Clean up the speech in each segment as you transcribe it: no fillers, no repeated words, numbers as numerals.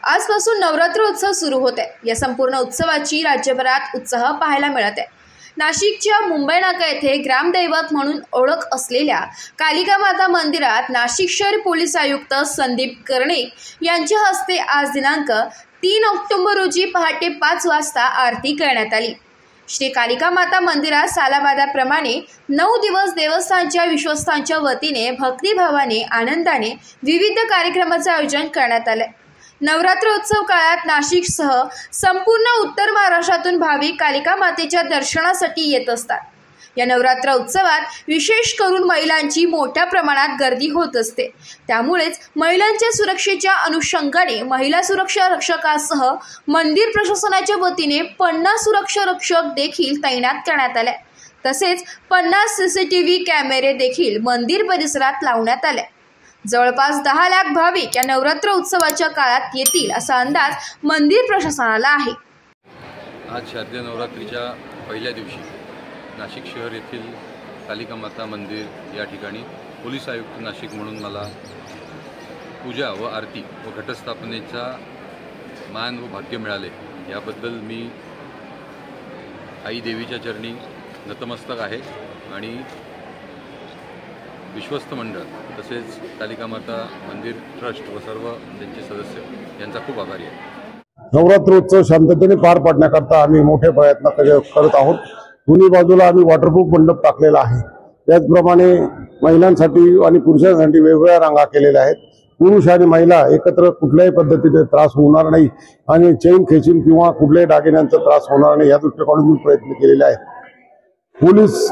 आजपासून नवरात्र उत्सव सुरू होत आहे। या संपूर्ण उत्सवाची राज्यभरात उत्साह पाहायला मिळत आहे। नाशिकच्या मुंबई नाका येथे ग्रामदैवत म्हणून ओळख असलेल्या कालिका माता मंदिरात नाशिक शहर पोलीस आयुक्त संदीप कर्णिक यांच्या हस्ते आज दिनांक 3 ऑक्टोबर रोजी पहाटे 5 वाजता आरती करण्यात आली। श्री कालिका माता मंदिरात सालाबादाप्रमाणे 9 दिवस देवस्थानच्या विश्वस्तांच्या वतीने भक्तिभावाने आनंदाने विविध कार्यक्रमाचे आयोजन करण्यात आले। नवरात्र उत्सव काळात नाशिकसह संपूर्ण उत्तर महाराष्ट्रातून भाविक कालिका मातेच्या दर्शनासाठी येत असतात। या नवरात्र उत्सवात विशेष करून महिलांची मोठ्या प्रमाणात गर्दी होत असते। त्यामुळेच महिलांच्या सुरक्षेच्या अनुषंगाने महिला सुरक्षा रक्षकासह मंदिर प्रशासनाच्या वतीने 50 सुरक्षा रक्षक देखील तैनात करण्यात आले। तसेच 50 CCTV कॅमेरे देखील मंदिर परिसरात लावण्यात आले। जवळपास 10 लाख भाविक या नवरात्र उत्सवाच्या काळात येतील असा अंदाज मंदिर प्रशासनाला आहे। आज शारदीय नवरात्रीच्या पहिल्या दिवशी नाशिक शहर येथील कालिका माता मंदिर या ठिकाणी पोलीस आयुक्त नाशिक म्हणून मला पूजा व आरती व घटस्थापनेचा मान व भाग्य मिळाले। याबद्दल मी आई देवीच्या चरणी नतमस्तक आहे आणि विश्वस्त मंडळ तसेच कालिका माता मंदिर ट्रस्ट व सर्व त्यांचे सदस्य यांचा खूप आभारी आहे। नवरात्र उत्सव शांततेने पार पाडण्याकरता आम्ही मोठे प्रयत्न करत आहोत। दोन्ही बाजूला आम्ही वॉटरप्रूफ मंडप टाकलेला आहे। त्याचप्रमाणे महिलांसाठी आणि पुरुषांसाठी वेगवेगळ्या रांगा केलेल्या आहेत। पुरुष आणि महिला एकत्र कुठल्याही पद्धतीने त्रास होणार नाही आणि चेन खेचीन किंवा कुठल्याही दागिन्यांचा त्रास होणार नाही या दृष्टिकोनातून प्रयत्न केलेले आहेत। पोलीस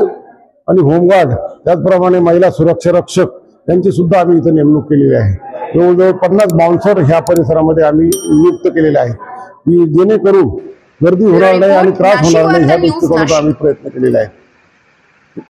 आणि होमगार्ड त्याचप्रमाणे महिला सुरक्षा रक्षक यांची सुद्धा आम्ही इथे नेमणूक केलेली आहे। जवळजवळ 50 बाउन्सर ह्या परिसरामध्ये आम्ही नियुक्त केलेले आहेत की जेणेकरून गर्दी होणार नाही आणि त्रास होणार नाही ह्या दृष्टिकोनातून आम्ही प्रयत्न केलेला आहे।